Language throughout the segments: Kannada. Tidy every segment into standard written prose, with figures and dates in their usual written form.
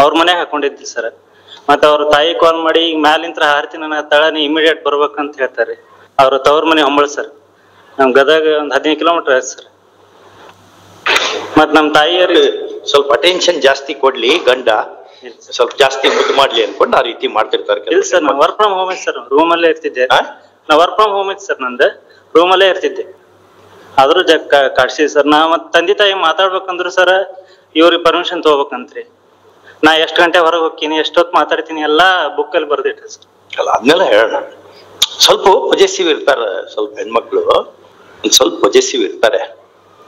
ಅವ್ರ ಮನೆಗೆ ಹಾಕೊಂಡಿದ್ವಿ ಸರ್. ಮತ್ತ ಅವ್ರ ತಾಯಿ ಕಾಲ್ ಮಾಡಿ ಈಗ ಮ್ಯಾಲಿಂತ್ರ ಹಾರ್ತೀನಿ ನಾ ತಳನಿ ಇಮಿಡಿಯೇಟ್ ಬರ್ಬೇಕಂತ ಹೇಳ್ತಾರೆ. ಅವ್ರ ತವ್ರ ಮನೆ ಹೊಂಬಳ ಸರ್, ನಮ್ ಗದಗ ಒಂದ್ 15 ಕಿಲೋಮೀಟರ್ ಆಯ್ತು ಸರ್. ಮತ್ ನಮ್ ತಾಯಿಯವ್ರಿಗೆ ಸ್ವಲ್ಪ ಅಟೆನ್ಷನ್ ಜಾಸ್ತಿ ಕೊಡ್ಲಿ ಗಂಡ, ಸ್ವಲ್ಪ ಜಾಸ್ತಿ ಮುದ್ದು ಮಾಡ್ಲಿ ಅನ್ಕೊಂಡು ಆ ರೀತಿ ಮಾಡ್ತಿರ್ತಾರೆ. ಇಲ್ಲ ಸರ್, ನಾ ವರ್ಕ್ ಫ್ರಮ್ ಹೋಮ್ ಐತಿ ಸರ್, ರೂಮಲ್ಲೇ ಇರ್ತಿದ್ದೆ. ನಾ ವರ್ಕ್ ಫ್ರಮ್ ಹೋಮ್ ಐತಿ ಸರ್, ನಂದು ರೂಮಲ್ಲೇ ಇರ್ತಿದ್ದೆ. ಆದ್ರೂ ಕಾಡ್ಸಿ ಸರ್. ನಾ ಮತ್ ತಂದೆ ತಾಯಿ ಮಾತಾಡ್ಬೇಕಂದ್ರು ಸರ್ ಇವ್ರಿಗೆ ಪರ್ಮಿಷನ್ ತಗೋಬೇಕಂತ್ರಿ. ನಾ ಎಷ್ಟ್ ಗಂಟೆ ಹೊರಗೆ ಹೋಗ್ತೀನಿ, ಎಷ್ಟೊತ್ತು ಮಾತಾಡ್ತೀನಿ ಎಲ್ಲಾ ಬುಕ್ ಅಲ್ಲಿ ಬರ್ದಿಟ್ರಿ ಸರ್. ಅಲ್ಲ ಅದನ್ನೆಲ್ಲ ಹೇಳೋಣ. ಸ್ವಲ್ಪ ಪೊಜೆಸಿವ್ ಇರ್ತಾರ, ಸ್ವಲ್ಪ ಹೆಣ್ಮಕ್ಳು ಒಂದ್ ಸ್ವಲ್ಪ ಪೊಜೆಸಿವ್ ಇರ್ತಾರೆ,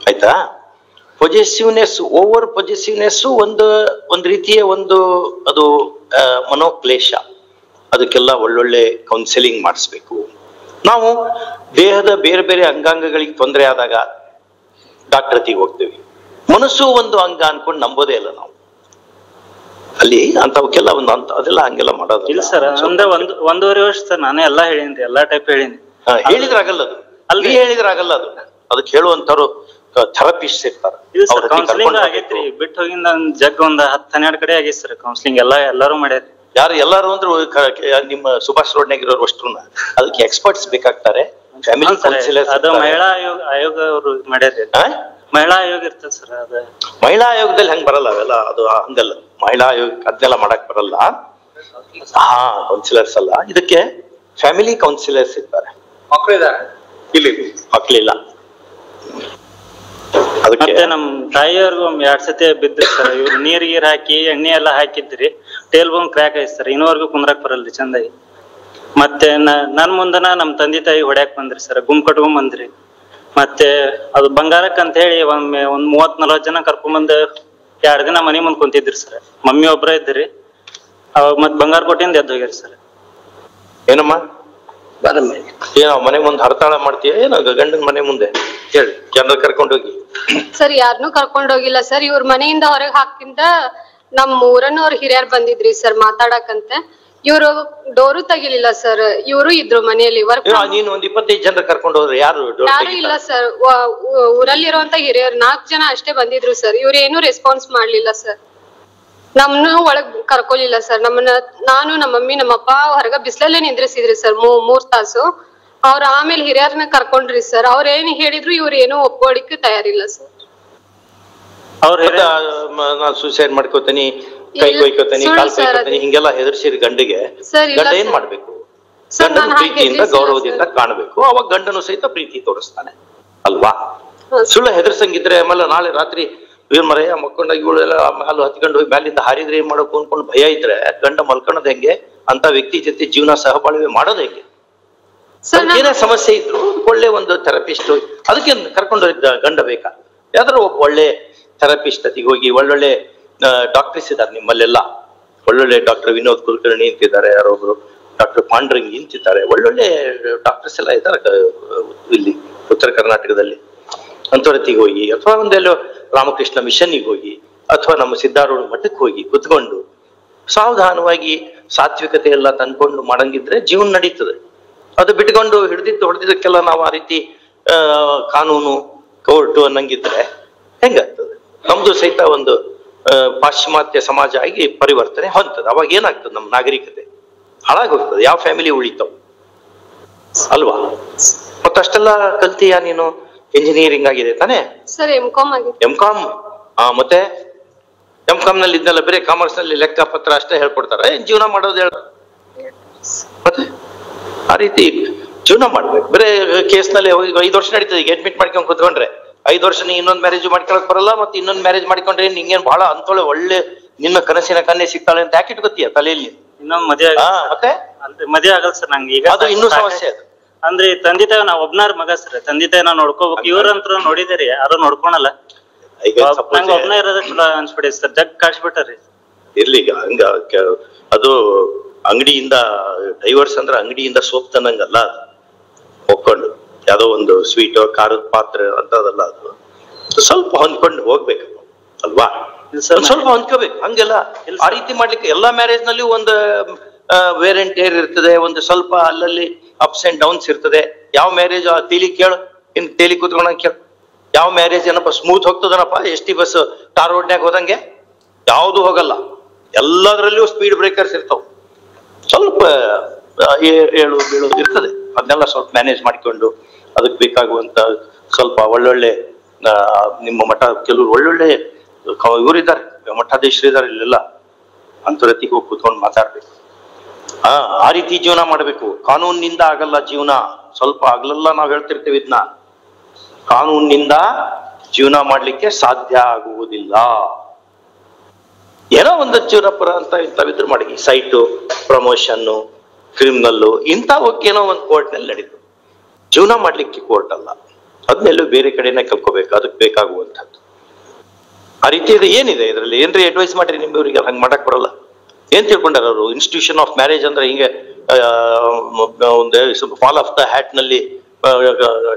ಆಯ್ತಾ. ಪೊಜೆಸಿವ್ನೆಸ್, ಓವರ್ ಪೊಜೆಸಿವ್ನೆಸ್ ಒಂದ್ ರೀತಿಯ ಅದು ಮನೋಕ್ಲೇಶ. ಅದಕ್ಕೆಲ್ಲ ಒಳ್ಳೊಳ್ಳೆ ಕೌನ್ಸಿಲಿಂಗ್ ಮಾಡಿಸ್ಬೇಕು. ನಾವು ದೇಹದ ಬೇರೆ ಬೇರೆ ಅಂಗಾಂಗಗಳಿಗೆ ತೊಂದರೆ ಆದಾಗ ಡಾಕ್ಟರ್ ಹತ್ತಿಗೆ ಹೋಗ್ತೀವಿ. ಮನಸ್ಸು ಒಂದು ಅಂಗ ಅನ್ಕೊಂಡು ನಂಬೋದೇ ಇಲ್ಲ ನಾವು. ಅಲ್ಲಿ ಅಂತವಕ್ಕೆಲ್ಲ ಅದೆಲ್ಲ ಹಂಗೆಲ್ಲ ಮಾಡೋದು ಇಲ್ಲ ಸರ್. ಅಂದ್ರೆ 1.5 ವರ್ಷ ಸರ್ ನಾನೇ ಎಲ್ಲಾ ಹೇಳಿನ್ರಿ, ಎಲ್ಲಾ ಟೈಪ್ ಹೇಳಿನಿ. ಹೇಳಿದ್ರಾಗಲ್ಲ ಅದು, ಅಲ್ಲಿ ಹೇಳಿದ್ರಾಗಲ್ಲ ಅದು. ಅದಕ್ಕೆ ಹೇಳುವಂತವ್ರು ಥೆರಪಿಸ್ಟ್ ಇರ್ತಾರೆ. ಕೌನ್ಸಿಲಿಂಗ್ ಆಗೈತ್ರಿ, ಬಿಟ್ಟು ಹೋಗಿಂದ ಜಗ್ ಒಂದ್ 10-12 ಕಡೆ ಆಗೈತಿ ಸರ್ ಕೌನ್ಸಿಲಿಂಗ್. ಎಲ್ಲಾರು ಮಾಡ್ಯಾರ. ಯಾರು ಎಲ್ಲಾರು ಅಂದ್ರೆ ನಿಮ್ಮ ಸುಭಾಷ್ ರೋಡ್ನಾಗ ಇರೋರು ಅಷ್ಟ್ರು ಅದಕ್ಕೆ ಎಕ್ಸ್ಪರ್ಟ್ಸ್ ಬೇಕಾಗ್ತಾರೆ. ಫ್ಯಾಮಿಲಿ ಕೌನ್ಸಿಲರ್ಸ್, ಅದು ಮಹಿಳಾ ಆಯೋಗ ಅವರು ಮಾಡ್ಯಾರ. ಮಹಿಳಾ ಆಯೋಗ ಇರ್ತದೆ ಸರ್. ಅದ ಮಹಿಳಾ ಆಯೋಗದಲ್ಲಿ ಹಂಗ್ ಬರಲ್ಲ ಅವೆಲ್ಲ, ಅದು ಹಂಗಲ್ಲ. ಮಹಿಳಾ ಆಯೋಗ ಅದನ್ನೆಲ್ಲ ಮಾಡಕ್ ಬರಲ್ಲ. ಕೌನ್ಸಿಲರ್ಸ್ ಅಲ್ಲ, ಇದಕ್ಕೆ ಫ್ಯಾಮಿಲಿ ಕೌನ್ಸಿಲರ್ಸ್ ಇರ್ತಾರೆ. ಮಕ್ಕಳಿದ್ದಾರೆ, ಇಲ್ಲಿ ಮಕ್ಕಳಿಲ್ಲ. ಮತ್ತೆ ನಮ್ ತಾಯಿಯವ್ರಿಗೂ 2 ಸತಿ ಬಿದ್ರಿ ಸರ್. ಇವ್ರು ನೀರ್ ಹಾಕಿ ಎಣ್ಣೆ ಎಲ್ಲಾ ಹಾಕಿದ್ರಿ, ಟೇಲ್ ಬೋನ್ ಕ್ರ್ಯಾಕ್ ಆಯ್ತು ಸರ್. ಇನ್ನೋರ್ಗು ಕುಂದ್ರಾಕ್ ಬರಲ್ರಿ ಚಂದಾಗಿ. ಮತ್ತೆ ನನ್ ಮುಂದನ ನಮ್ ತಂದೆ ತಾಯಿ ಹೊಡ್ಯಾಕ್ ಬಂದ್ರಿ ಸರ್, ಗುಂಪ್ ಕಟ್ಕೊಂಡ್ ಬಂದ್ರಿ. ಮತ್ತೆ ಅದು ಬಂಗಾರಕ್ ಅಂತ ಹೇಳಿ ಒಮ್ಮೆ ಒಂದ್ 30-40 ಜನ ಕರ್ಕೊಂಬಂದ್ 2 ದಿನ ಮನಿ ಮುಂದ್ ಕುಂತಿದ್ರಿ ಸರ್. ಮಮ್ಮಿ ಒಬ್ರ ಇದ್ರಿ. ಅವಾಗ ಮತ್ ಬಂಗಾರ ಕೊಟ್ಟಿಂದ ಎದ್ದು ಹೋಗ್ಯಾರ ಸರ್. ಏನಮ್ಮ ಏನೋ ಮನೆ ಮುಂದೆ ಹರತಾಳ ಮಾಡ್ತೀಯ ಏನೋ ಗಂಡನ ಮನೆ ಮುಂದೆ ಹೇಳಿ, ಜನರು ಕರ್ಕೊಂಡೋಗಿ. ಸರ್ ಯಾರನ್ನೂ ಕರ್ಕೊಂಡ್ ಹೋಗಿಲ್ಲ ಸರ್. ಇವ್ರ ಮನೆಯಿಂದ ಹೊರಗೆ ಹಾಕಿಂದ ನಮ್ ಊರನ್ನವ್ರ ಹಿರಿಯರ್ ಬಂದಿದ್ರಿ ಸರ್ ಮಾತಾಡಕಂತ. ಇವ್ರು ಡೋರು ತೆಗಿಲಿಲ್ಲ ಸರ್. ಇವ್ರು ಇದ್ರು ಮನೆಯಲ್ಲಿ. ನೀನು ಒಂದ್ 25 ಜನರು ಕರ್ಕೊಂಡು ಹೋದ್ರೆ ಯಾರು ಇಲ್ಲ ಸರ್. ಊರಲ್ಲಿರುವಂತ ಹಿರಿಯರು 4 ಜನ ಅಷ್ಟೇ ಬಂದಿದ್ರು ಸರ್. ಇವ್ರು ಏನು ರೆಸ್ಪಾನ್ಸ್ ಮಾಡ್ಲಿಲ್ಲ ಸರ್. ನಮ್ನು ಒಳಗ್ ಕರ್ಕೊಲಿಲ್ಲ ಸರ್. ನಾನು ನಮ್ಮ ಮಮ್ಮಿ ನಮ್ಮಪ್ಪ ಹೊರಗ ಬಿಸ್ಲಲ್ಲೇ ನಿಂದ್ರಿಸಿದ್ರಿ ಸರ್ 3 ತಾಸು. ಅವ್ರ ಆಮೇಲೆ ಹಿರಿಯರ್ನ ಕರ್ಕೊಂಡ್ರಿ ಸರ್. ಅವ್ರ ಏನ್ ಹೇಳಿದ್ರು ಇವ್ರು ಏನೋ ಒಪ್ಕೊಳ್ಳಿಕ್ಕೆ ತಯಾರಿಲ್ಲ ಸರ್. ನಾನ್ ಸೂಸೈಡ್ ಮಾಡ್ಕೋತೀನಿ, ಕೈ ಕೊಯ್ಕೋತೀನಿ, ಕಾಲ್ ಕೊಯ್ಕೋತೀನಿ ಹಿಂಗೆಲ್ಲ ಹೆದರ್ಸಿರಿ ಗಂಡಿಗೆ. ಗಂಡ ಏನ್ ಮಾಡ್ಬೇಕು? ಗಂಡನ ಪ್ರೀತಿಯಿಂದ ಗೌರವದಿಂದ ಕಾಣಬೇಕು. ಅವಾಗ ಗಂಡನು ಸಹಿತ ಪ್ರೀತಿ ತೋರಿಸ್ತಾನೆ ಅಲ್ವಾ? ಸುಳ್ಳು ಹೆದರ್ಸಂಗಿದ್ರೆ ಆಮೇಲೆ ನಾಳೆ ರಾತ್ರಿ ಇವ್ರ ಮರೆಯ ಮಕ್ಕೊಂಡಾಗ ಇವಳೆಲ್ಲ ಮ್ಯಾಲ ಹತ್ಕೊಂಡು ಹೋಗಿ ಮ್ಯಾಲಿಂದ ಹಾರಿದ್ರೆ ಏನ್ ಮಾಡೋಕು ಅನ್ಕೊಂಡು ಭಯ ಇದ್ರೆ ಗಂಡ ಮಲ್ಕೊಳ್ಳೋದ್ ಹೆಂಗೆ? ಅಂತ ವ್ಯಕ್ತಿ ಜೊತೆ ಜೀವನ ಸಹಬಾಳ್ವೆ ಮಾಡೋದ್ ಹೆಂಗೆ? ಏನೇ ಸಮಸ್ಯೆ ಇದ್ರು ಒಳ್ಳೆ ಒಂದು ಥೆರಪಿಸ್ಟ್ ಅದಕ್ಕೆ ಕರ್ಕೊಂಡು ಗಂಡ ಬೇಕಾ? ಯಾವ್ದಾರು ಒಬ್ಬ ಒಳ್ಳೆ ಥೆರಪಿಸ್ಟ್ ಅತಿಗೆ ಹೋಗಿ ಒಳ್ಳೊಳ್ಳೆ ಡಾಕ್ಟರ್ಸ್ ಇದ್ದಾರೆ ನಿಮ್ಮಲ್ಲೆಲ್ಲ. ಒಳ್ಳೊಳ್ಳೆ ಡಾಕ್ಟರ್ ವಿನೋದ್ ಕುಲಕರ್ಣಿ ಅಂತಿದ್ದಾರೆ, ಯಾರೊಬ್ರು ಡಾಕ್ಟರ್ ಪಾಂಡ್ರಂಗಿ ಅಂತಿದ್ದಾರೆ. ಒಳ್ಳೊಳ್ಳೆ ಡಾಕ್ಟರ್ಸ್ ಎಲ್ಲ ಇದ್ದಾರೆ ಇಲ್ಲಿ ಉತ್ತರ ಕರ್ನಾಟಕದಲ್ಲಿ. ಅಂತವರತ್ತಿಗೆ ಹೋಗಿ ಅಥವಾ ಒಂದೆಲ್ಲೋ ರಾಮಕೃಷ್ಣ ಮಿಷನ್ನಿಗೆ ಹೋಗಿ ಅಥವಾ ನಮ್ಮ ಸಿದ್ಧಾರೂಢ ಮಠಕ್ಕೆ ಹೋಗಿ ಕುತ್ಕೊಂಡು ಸಾವಧಾನವಾಗಿ ಸಾತ್ವಿಕತೆ ಎಲ್ಲ ತಂದ್ಕೊಂಡು ಮಾಡಂಗಿದ್ರೆ ಜೀವನ ನಡೀತದೆ. ಅದು ಬಿಟ್ಕೊಂಡು ಹೊಡೆದಿದ್ದಕ್ಕೆಲ್ಲ ನಾವು ಆ ರೀತಿ ಕಾನೂನು ಕೋರ್ಟು ಅನ್ನಂಗಿದ್ರೆ ಹೆಂಗಾಗ್ತದೆ? ನಮ್ದು ಸಹಿತ ಒಂದು ಪಾಶ್ಚಿಮಾತ್ಯ ಸಮಾಜ ಆಗಿ ಪರಿವರ್ತನೆ ಹೊಂದ್ತದೆ. ಅವಾಗ ಏನಾಗ್ತದೆ? ನಮ್ಮ ನಾಗರಿಕತೆ ಹಾಳಾಗೋಗ್ತದೆ. ಯಾವ ಫ್ಯಾಮಿಲಿ ಉಳಿತಾವ್ ಅಲ್ವಾ? ಮತ್ತಷ್ಟೆಲ್ಲ ಕಲ್ತೀಯಾ ನೀನು? ಇಂಜಿನಿಯರಿಂಗ್ ಆಗಿದೆ ತಾನೇ? ಸರ್ ಎಂ.ಕಾಮ್ ಆಗಿದೆ. ಎಂ.ಕಾಮ್ ಮತ್ತೆ ಎಂ.ಕಾಮ್ ನಲ್ಲಿ ಇದ್ನೆಲ್ಲ ಬೇರೆ ಕಾಮರ್ಸ್ ನಲ್ಲಿ ಲೆಕ್ಕ ಪತ್ರ ಅಷ್ಟೇ ಹೇಳ್ಕೊಡ್ತಾರೆ. ಜೀವನ ಮಾಡೋದು ಮತ್ತೆ ಆ ರೀತಿ ಜೀವನ ಮಾಡ್ಬೇಕು. ಬೇರೆ ಕೇಸ್ ನಲ್ಲಿ 5 ವರ್ಷ ನಡೀತದೆ. ಈಗ ಅಡ್ಮಿಟ್ ಮಾಡ್ಕೊಂಡು ಕುತ್ಕೊಂಡ್ರೆ 5 ವರ್ಷ ನೀ ಇನ್ನೊಂದ್ ಮ್ಯಾರೇಜ್ ಮಾಡ್ಕೊಳಕ್ ಬರಲ್ಲ. ಮತ್ತೆ ಇನ್ನೊಂದ್ ಮ್ಯಾರೇಜ್ ಮಾಡ್ಕೊಂಡ್ರೆ ನಿಂಗೇನ್ ಬಹಳ ಅಂತೋಳೆ ಒಳ್ಳೆ ನಿನ್ನ ಕನಸಿನ ಕನ್ನೆ ಸಿಗ್ತಾಳೆ ಅಂತ ಯಾಕೆ ಇಟ್ಕೊತೀಯ ತಲೆಯಲ್ಲಿ? ಇನ್ನೊಂದ್ ಮದುವೆ ಮತ್ತೆ ಮದುವೆ ಆಗಲ್ಲ ಸರ್ ನಂಗೆ. ಈಗ ಅದು ಇನ್ನೂ ಸಮಸ್ಯೆ. ಅದು ಅಂದ್ರೆ ತಂದೆ ತಾಯಿ ನಾವ್ ಒಬ್ನಾರ ಮಗ ಸರ್. ತಂದೆ ತಾಯಿ ನಾವ್ ನೋಡ್ಕೋಬೇಕು. ಇವ್ರಂತ್ರ ನೋಡಿದಿರಿ ಯಾರು ನೋಡ್ಕೊಳಲ್ಲ. ನಂಗೆ ಒಬ್ನ ಇರೋದ ಚಲೋ ಅನ್ಸ್ಬಿಡಿ ಸರ್. ಜಗ್ ಕಾಡ್ಸ್ಬಿಟ್ಟಾರಿ. ಇರ್ಲಿ ಹಂಗ ಅದು ಅಂಗಡಿಯಿಂದ ಡೈವರ್ಸ್ ಅಂದ್ರೆ ಅಂಗಡಿಯಿಂದ ಸೋಪ್ ತನ್ನಂಗಲ್ಲ. ಒಪ್ಕೊಂಡು ಯಾವ್ದೋ ಒಂದು ಸ್ವೀಟ್ ಖಾರದ ಪಾತ್ರೆ ಅಂತದಲ್ಲ. ಅದು ಸ್ವಲ್ಪ ಹೊಂದ್ಕೊಂಡು ಹೋಗ್ಬೇಕು ಅಲ್ವಾ? ಸ್ವಲ್ಪ ಹೊಂದ್ಕೋಬೇಕು. ಹಂಗೆಲ್ಲ ಆ ರೀತಿ ಮಾಡ್ಲಿಕ್ಕೆ ಎಲ್ಲಾ ಮ್ಯಾರೇಜ್ ನಲ್ಲಿ ಒಂದು ವೇರ್ ಅಂಡ್ ಟೇರ್ ಇರ್ತದೆ. ಒಂದು ಸ್ವಲ್ಪ ಅಲ್ಲಲ್ಲಿ ಅಪ್ಸ್ ಅಂಡ್ ಡೌನ್ಸ್ ಇರ್ತದೆ. ಯಾವ ಮ್ಯಾರೇಜ್ ತೇಲಿ ಕೇಳು, ಇನ್ ತೇಲಿ ಕೂತ್ಕೊಂಡ ಕೇಳು. ಯಾವ ಮ್ಯಾರೇಜ್ ಏನಪ್ಪ ಸ್ಮೂತ್ ಹೋಗ್ತದನಪ್ಪ? ಎಸ್ ಟಿ ಬಸ್ ಟಾರ್ ರೋಡ್ನ್ಯಾಗ ಹೋದಂಗೆ ಯಾವ್ದು ಹೋಗಲ್ಲ. ಎಲ್ಲದರಲ್ಲಿಯೂ ಸ್ಪೀಡ್ ಬ್ರೇಕರ್ಸ್ ಇರ್ತಾವ, ಸ್ವಲ್ಪ ಏಳು ಬೀಳು ಇರ್ತದೆ. ಅದನ್ನೆಲ್ಲ ಸ್ವಲ್ಪ ಮ್ಯಾನೇಜ್ ಮಾಡಿಕೊಂಡು ಅದಕ್ಕೆ ಬೇಕಾಗುವಂತ ಸ್ವಲ್ಪ ಒಳ್ಳೊಳ್ಳೆ ನಿಮ್ಮ ಮಠ ಕೆಲವರು ಒಳ್ಳೊಳ್ಳೆ ಇವರಿದ್ದಾರೆ, ಮಠಾಧೀಶರಿದ್ದಾರೆ, ಇಲ್ಲೆಲ್ಲ ಅಂತರತಿಗೆ ಹೋಗಿ ಕೂತ್ಕೊಂಡು ಮಾತಾಡ್ಬೇಕು. ಆ ರೀತಿ ಜೀವನ ಮಾಡ್ಬೇಕು. ಕಾನೂನಿನಿಂದ ಆಗಲ್ಲ ಜೀವನ, ಸ್ವಲ್ಪ ಆಗ್ಲೆಲ್ಲ ನಾವ್ ಹೇಳ್ತಿರ್ತೀವಿ ಇದನ್ನ, ಕಾನೂನಿನಿಂದ ಜೀವನ ಮಾಡ್ಲಿಕ್ಕೆ ಸಾಧ್ಯ ಆಗುವುದಿಲ್ಲ. ಏನೋ ಒಂದು ಜೀವನಪುರ ಅಂತ ಇಂಥವಿದ್ರು ಮಾಡಿ, ಸೈಟು, ಪ್ರಮೋಷನ್ನು, ಕ್ರಿಮಿನಲ್ಲು ಇಂಥವಕ್ಕೆ ಏನೋ ಒಂದು ಕೋರ್ಟ್ನಲ್ಲಿ ನಡೀತು. ಜೀವನ ಮಾಡ್ಲಿಕ್ಕೆ ಕೋರ್ಟ್ ಅಲ್ಲ, ಅದನ್ನೆಲ್ಲೂ ಬೇರೆ ಕಡೆನೆ ಕಲ್ಕೋಬೇಕು, ಅದಕ್ಕೆ ಬೇಕಾಗುವಂಥದ್ದು. ಆ ರೀತಿ ಇದು ಏನಿದೆ ಇದರಲ್ಲಿ? ಏನ್ರಿ ಅಡ್ವೈಸ್ ಮಾಡ್ರಿ ನಿಮ್ಮವ್ರಿಗೆ? ಹಂಗೆ ಮಾಡಕ್ ಬರಲ್ಲ. ಏನ್ ತಿಳ್ಕೊಂಡಾರ ಅವರು? ಇನ್ಸ್ಟಿಟ್ಯೂಷನ್ ಆಫ್ ಮ್ಯಾರೇಜ್ ಅಂದ್ರೆ ಹಿಂಗೆ ಒಂದು ಫಾಲ್ ಆಫ್ ದ ಹ್ಯಾಟ್ ನಲ್ಲಿ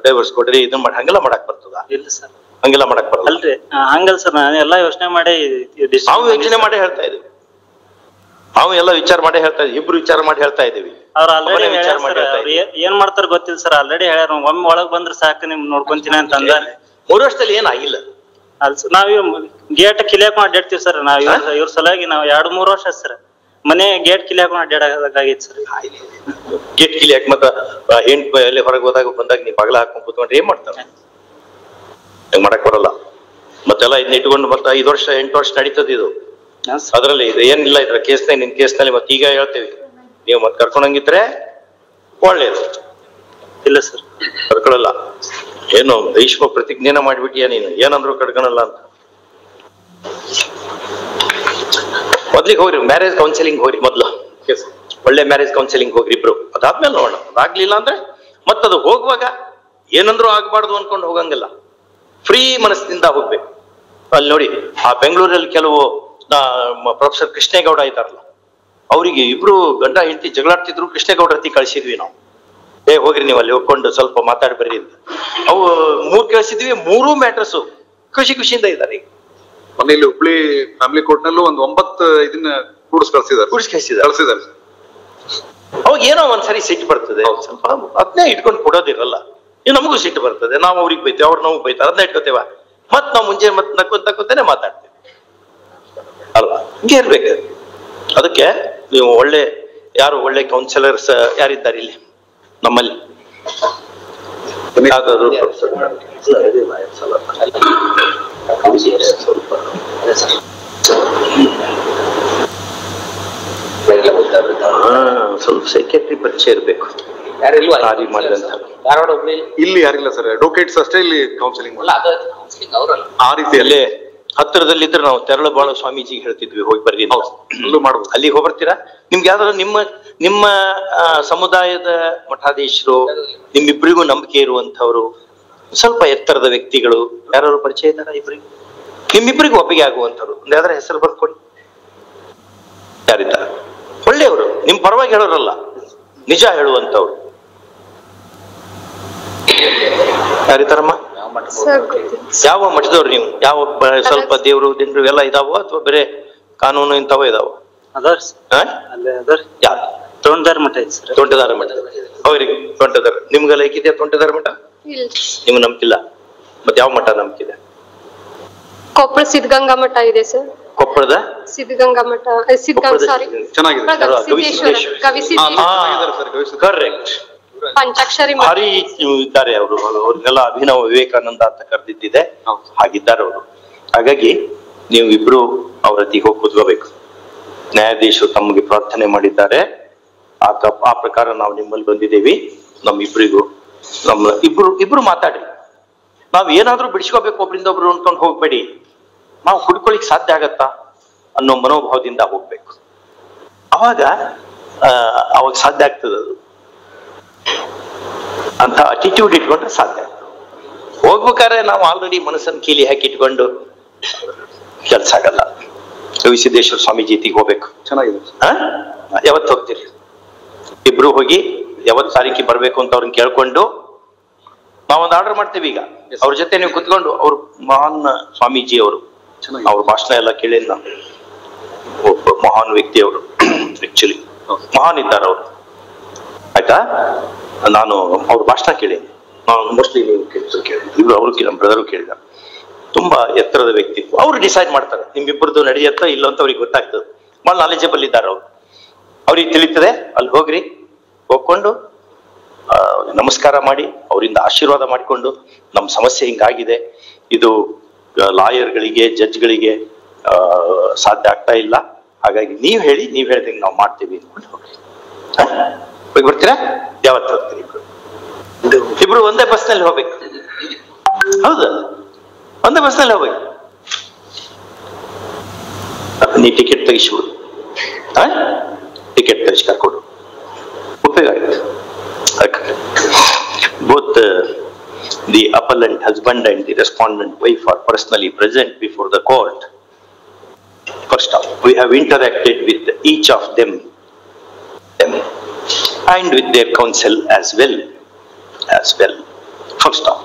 ಡೈವರ್ಸ್ ಕೊಡ್ರಿ ಇದನ್ನ ಮಾಡಿ ಹಂಗೆಲ್ಲ ಮಾಡಕ್ ಬರ್ತದ? ಇಲ್ಲ ಸರ್, ಹಂಗೆಲ್ಲ ಮಾಡಕ್ ಬರಲ್ಲ. ಅಲ್ರಿ ಹಂಗಲ್ ಸರ್, ನಾನು ಎಲ್ಲಾ ಯೋಚನೆ ಮಾಡಿ ನಾವು ಯೋಚನೆ ಮಾಡಿ ಹೇಳ್ತಾ ಇದೀವಿ, ನಾವು ಎಲ್ಲ ವಿಚಾರ ಮಾಡಿ ಹೇಳ್ತಾ ಇದೀವಿ, ಇಬ್ರು ವಿಚಾರ ಮಾಡಿ ಹೇಳ್ತಾ ಇದೀವಿ. ಅವ್ರ ಆಲ್ರೆಡಿ ಏನ್ ಮಾಡ್ತಾರ ಗೊತ್ತಿಲ್ಲ ಸರ್, ಆಲ್ರೆಡಿ ಹೇಳ್ಯಾರ ಒಮ್ಮೆ ಒಳಗ್ ಬಂದ್ರೆ ಸಾಕು ನಿಮ್ ನೋಡ್ಕೊಂತೀನಿ ಅಂತ ಅಂದ. 3 ವರ್ಷದಲ್ಲಿ ಏನಾಗಿಲ್ಲ ಅಲ್ ಸರ್, ನಾವ್ ಗೇಟ್ ಕಿಲಿಯಾಕೊಂಡ್ ಅಡ್ಡಾಡ್ತೀವಿ ಸರ್. ನಾವ್ ಇವ್ರ ಸಲುವಾಗಿ ನಾವ್ 2-3 ವರ್ಷ ಸರ್ ಮನೆ ಗೇಟ್ ಕಿಲಿಯಾಕೊಂಡ್ ಅಡ್ಡಾಡಬೇಕಾಗಿತ್ತು ಸರ್. ಗೇಟ್ ಕಿಲಿ ಯಾಕೆ ಮತ್ತ ಹೆಣ್ಣು ಎಲ್ಲಿ ಹೊರಗೆ ಹೋದಾಗ ಬಂದಾಗ ನೀವು ಬಾಗ್ಲ ಹಾಕೊಂಡ್ ಕೂತ್ಕೊಂಡ್ರೆ ಏನ್ ಮಾಡ್ತಾರೆ? ಹಂಗ್ ಮಾಡಕ್ ಬರಲ್ಲ. ಮತ್ತೆಲ್ಲ ಇದನ್ನ ಇಟ್ಕೊಂಡು ಮತ್ತೆ 5 ವರ್ಷ 8 ವರ್ಷ ನಡೀತದ ಇದು. ಅದ್ರಲ್ಲಿ ಇದು ಏನಿಲ್ಲ ಇದ್ರ ಕೇಸ್ನಾಗ, ನಿನ್ ಕೇಸ್ನಲ್ಲಿ ಮತ್ತೆ ಈಗ ಹೇಳ್ತೇವಿ, ನೀವು ಮತ್ತೆ ಕರ್ಕೊಂಡಂಗಿದ್ರೆ ಒಳ್ಳೇದು. ಇಲ್ಲ ಸರ್ ಕರ್ಕೊಳಲ್ಲ. ಏನು ಭೀಷ್ಮ ಪ್ರತಿಜ್ಞೆನ ಮಾಡ್ಬಿಟ್ಟಿಯ ನೀನು, ಏನಂದ್ರು ಕರ್ಕೊಳಲ್ಲ ಅಂತ. ಮೊದ್ಲಿಗೆ ಹೋಗ್ರಿ, ಮ್ಯಾರೇಜ್ ಕೌನ್ಸಿಲಿಂಗ್ ಹೋಗ್ರಿ ಮೊದ್ಲು. ಒಳ್ಳೆ ಮ್ಯಾರೇಜ್ ಕೌನ್ಸಿಲಿಂಗ್ ಹೋಗ್ರಿ ಇಬ್ರು. ಅದಾದ್ಮೇಲೆ ನೋಡೋಣ. ಅದಾಗ್ಲಿಲ್ಲ ಅಂದ್ರೆ ಮತ್ತದು ಹೋಗುವಾಗ ಏನಂದ್ರೂ ಆಗ್ಬಾರ್ದು ಅನ್ಕೊಂಡು ಹೋಗಂಗಿಲ್ಲ, ಫ್ರೀ ಮನಸ್ಸಿನಿಂದ ಹೋಗ್ಬೇಕು. ಅಲ್ಲಿ ನೋಡಿ, ಆ ಬೆಂಗಳೂರಲ್ಲಿ ಕೆಲವು ಪ್ರೊಫೆಸರ್ ಕೃಷ್ಣೇಗೌಡ ಇದ್ದಾರಲ್ಲ, ಅವರಿಗೆ ಇಬ್ರು ಗಂಡ ಹೆಂಡತಿ ಜಗಳಾಡ್ತಿದ್ರು, ಕೃಷ್ಣೇಗೌಡ ಹತ್ತಿ ಕಳಿಸಿದ್ವಿ ನಾವು. ಹೋಗ್ರಿ ನೀವು ಅಲ್ಲಿ ಹೋಗ್ಕೊಂಡು ಸ್ವಲ್ಪ ಮಾತಾಡಿ ಬರ್ರಿ ಅಂತ. ಅವು 3 ಕಳಿಸಿದ್ವಿ, 3 ಮ್ಯಾಟ್ರಸ್ ಖುಷಿಯಿಂದ ಇದ್ದಾರೆ. ಈಗ ಮನೆಯಲ್ಲಿ ಹುಬ್ಳಿ ಫ್ಯಾಮಿಲಿ ಕೋರ್ಟ್ ನಲ್ಲೂ ಒಂದು 9 ಇದನ್ನ ಕಳಿಸಿದ್ದಾರೆ. ಅವಾಗ ಏನೋ ಒಂದ್ಸರಿ ಸಿಟ್ಟು ಬರ್ತದೆ, ಸ್ವಲ್ಪ ಅದನ್ನೇ ಇಟ್ಕೊಂಡು ಕೊಡೋದಿರಲ್ಲ. ನಮಗೂ ಸಿಟ್ಟು ಬರ್ತದೆ, ನಾವು ಅವ್ರಿಗೆ ಬೈತೇವೆ, ಅವ್ರು ನಮಗ್ ಬೈತಾರೆ, ಅದನ್ನ ಇಟ್ಕೋತೇವ. ಮತ್ ನಾವು ಮುಂಜಾನೆ ಮತ್ತೆ ನಕ್ಕೊಂತಾನೆ ಮಾತಾಡ್ತೇವೆ ಅಲ್ವಾ? ಹಿಂಗೆ ಇರ್ಬೇಕು. ಅದಕ್ಕೆ ನೀವು ಒಳ್ಳೆ ಕೌನ್ಸಿಲರ್ಸ್ ಯಾರಿದ್ದಾರೆ ಇಲ್ಲಿ ನಮ್ಮಲ್ಲಿ? ಸ್ವಲ್ಪ ಸೈಕ್ಯಾಟ್ರಿ ಪರಿಚಯ ಇರ್ಬೇಕು. ಇಲ್ಲಿ ಯಾರಿಲ್ಲ ಸರ್, ಅಡ್ವೊಕೇಟ್ಸ್ ಅಷ್ಟೇ ಇಲ್ಲಿ ಕೌನ್ಸಿಲಿಂಗ್. ಆ ರೀತಿಯಲ್ಲಿ ಹತ್ತಿರದಲ್ಲಿದ್ರೆ ನಾವು ತೆರಳಬಾಳು ಸ್ವಾಮೀಜಿಗೆ ಹೇಳ್ತಿದ್ವಿ, ಹೋಗಿ ಬರ್ರಿ ಮಾಡ್ಬೋದು. ಅಲ್ಲಿಗೆ ಹೋಗ್ಬರ್ತೀರಾ? ನಿಮ್ಗೆ ಯಾವ್ದಾದ್ರು ನಿಮ್ಮ ಸಮುದಾಯದ ಮಠಾಧೀಶರು, ನಿಮ್ಮಿಬ್ರಿಗೂ ನಂಬಿಕೆ ಇರುವಂತವ್ರು, ಸ್ವಲ್ಪ ಎತ್ತರದ ವ್ಯಕ್ತಿಗಳು ಯಾರು ಪರಿಚಯ ಇದ್ದಾರ ಇಬ್ರಿಗೆ? ನಿಮ್ಮಿಬ್ರಿಗೂ ಒಪ್ಪಿಗೆ ಆಗುವಂಥವ್ರು ಒಂದು ಯಾವ್ದಾರ ಹೆಸರು ಬರ್ಕೊಡಿ. ಯಾರಿದ್ದಾರೆ ಒಳ್ಳೆಯವರು, ನಿಮ್ ಪರವಾಗಿ ಹೇಳೋರಲ್ಲ, ನಿಜ ಹೇಳುವಂತವ್ರು ಯಾರಿದ್ದಾರಮ್ಮ? ಯಾವ ಮಠದವ್ರು ನೀವು? ಯಾವ ಸ್ವಲ್ಪ ದೇವ್ರು ದಿಂಡ್ರು ಎಲ್ಲ ಇದಾವ ಅಥವಾ ಬೇರೆ ಕಾನೂನು ಇಂಥವ ಇದಾವ? ಯಾರು? ತೋಂಟದಾರ ಮಠ ಐತಿ ಸರ್. ತೋಂಟದಾರ ಮಠ ಅವ್ರಿಗೆ ತೋಂಟದಾರ. ನಿಮ್ಗೆಲ್ಲ ಹೇಗಿದೆಯಾ ತೋಂಟದಾರ ಮಠ? ನಿಮ್ಗೆ ನಂಬಿಕಿಲ್ಲ? ಮತ್ತೆ ಯಾವ ಮಠ ನಂಬಿಕಿದೆ? ಕೊಪ್ಪಳ ಸಿದ್ಧಗಂಗಾ ಮಠ ಇದೆ ಸರ್. ಕೊಪ್ಪಳದ ಸಿದ್ಧಗಂಗಾ ಮಠ, ಕರೆಕ್ಟ್. ಪಂಚಾಕ್ಷರಿ ಭಾರಿ ಇದ್ದಾರೆ ಅವರು, ಅವ್ರಿಗೆಲ್ಲ ಅಭಿನವ ವಿವೇಕಾನಂದ ಅಂತ ಕರೆದಿದ್ದಿದೆ, ಹಾಗಿದ್ದಾರೆ ಅವರು. ಹಾಗಾಗಿ ನೀವು ಇಬ್ರು ಅವ್ರ ಹತ್ತಿಗೆ ಹೋಗಿ ಕೂತ್ಕೋಬೇಕು. ನ್ಯಾಯಾಧೀಶರು ತಮಗೆ ಪ್ರಾರ್ಥನೆ ಮಾಡಿದ್ದಾರೆ, ಆ ಪ್ರಕಾರ ನಾವು ನಿಮ್ಮಲ್ಲಿ ಬಂದಿದ್ದೇವೆ. ನಮ್ಮಿಬ್ರಿಗೂ ಇಬ್ರು ಮಾತಾಡಿ. ನಾವ್ ಏನಾದ್ರೂ ಬಿಡಿಸ್ಕೋಬೇಕು, ಒಬ್ರಿಂದ ಒಬ್ರು ಅನ್ಕೊಂಡು ಹೋಗ್ಬೇಡಿ. ನಾವು ಹುಡ್ಕೊಳಿಕ್ ಸಾಧ್ಯ ಆಗತ್ತಾ ಅನ್ನೋ ಮನೋಭಾವದಿಂದ ಹೋಗ್ಬೇಕು. ಅವಾಗ ಸಾಧ್ಯ ಆಗ್ತದೆ. ಅದು ಅಂತ ಅಟಿಟ್ಯೂಡ್ ಇಟ್ಕೊಂಡ್ರೆ ಸಾಧ್ಯ. ಹೋಗ್ಬೇಕಾದ್ರೆ ನಾವು ಆಲ್ರೆಡಿ ಮನಸ್ಸನ್ನು ಕೀಲಿ ಹಾಕಿ ಇಟ್ಕೊಂಡು ಕೆಲ್ಸ ಆಗಲ್ಲ. ಗವಿಸಿದ್ದೇಶ್ವರ ಸ್ವಾಮೀಜಿ ಜೊತೆಗೆ ಹೋಗ್ಬೇಕು. ಚೆನ್ನಾಗಿದೆ. ಯಾವತ್ತು ಹೋಗ್ತೀರಿ? ಇಬ್ರು ಹೋಗಿ ಯಾವತ್ತು ತಾರೀಕಿಗೆ ಬರ್ಬೇಕು ಅಂತ ಅವ್ರನ್ನ ಕೇಳ್ಕೊಂಡು ನಾವೊಂದು ಆರ್ಡರ್ ಮಾಡ್ತೇವೆ. ಈಗ ಅವ್ರ ಜೊತೆ ನೀವು ಕುತ್ಕೊಂಡು, ಅವ್ರು ಮಹಾನ್ ಸ್ವಾಮೀಜಿ ಅವರು, ಅವ್ರ ಭಾಷಣ ಎಲ್ಲ ಕೇಳಿ ನಾವು. ಒಬ್ಬ ಮಹಾನ್ ವ್ಯಕ್ತಿ ಅವರು, ಆಕ್ಚುಲಿ ಮಹಾನ್ ಇದ್ದಾರೆ ಅವರು, ಆಯ್ತಾ? ನಾನು ಅವ್ರ ಭಾಷಣ ಕೇಳಿ, ನಾನು ಮೋಸ್ಟ್ಲಿ ನೀವು ಕೇಳಿದ್ರು, ಅವರು ನಮ್ಮ ಬ್ರದರು ಕೇಳಿದ. ತುಂಬಾ ಎತ್ತರದ ವ್ಯಕ್ತಿತ್ವ. ಅವ್ರು ಡಿಸೈಡ್ ಮಾಡ್ತಾರೆ ನಿಮ್ಮಿಬ್ಬರದು ನಡೆಯತ್ತ ಇಲ್ಲ ಅಂತ ಅವ್ರಿಗೆ ಗೊತ್ತಾಗ್ತದೆ. ಬಹಳ ನಾಲೆಜಬಲ್ ಇದ್ದಾರೆ ಅವ್ರು. ಅವ್ರಿಗೆ ತಿಳಿತದೆ, ಅಲ್ಲಿ ಹೋಗ್ರಿ, ಹೋಗ್ಕೊಂಡು ನಮಸ್ಕಾರ ಮಾಡಿ ಅವರಿಂದ ಆಶೀರ್ವಾದ ಮಾಡಿಕೊಂಡು ನಮ್ಮ ಸಮಸ್ಯೆ ಹಿಂಗಾಗಿದೆ, ಇದು ಲಾಯರ್ಗಳಿಗೆ ಜಡ್ಜ್ಗಳಿಗೆ ಸಾಧ್ಯ ಆಗ್ತಾ ಇಲ್ಲ, ಹಾಗಾಗಿ ನೀವ್ ಹೇಳ್ದಂಗೆ ನಾವು ಮಾಡ್ತೀವಿ ಅಂದ್ಕೊಂಡು ಹೋಗ್ರಿ. ಹೋಗಿ ಬರ್ತೀರಾ? ಯಾವತ್ತು ಹೋಗ್ತೀರಿ? ಇಬ್ರು ಒಂದೇ ಬಸ್ನಲ್ಲಿ ಹೋಗ್ಬೇಕು. ಹೌದಾ? ಒಂದೇ ಬಸ್ನಲ್ಲಿ ಹೋಗ್ಬೇಕು. ನೀ ಟಿಕೆಟ್ ತೆಗಿಸ್ಬಿಡು, ಟಿಕೆಟ್ ತೆಗಿಸಿ ಕರ್ಕೊಡು, ಉಪಯೋಗ ಆಗುತ್ತೆ. Both the appellant husband and the respondent wife are personally present before the court. First off, we have interacted with each of them and with their counsel as well. First off,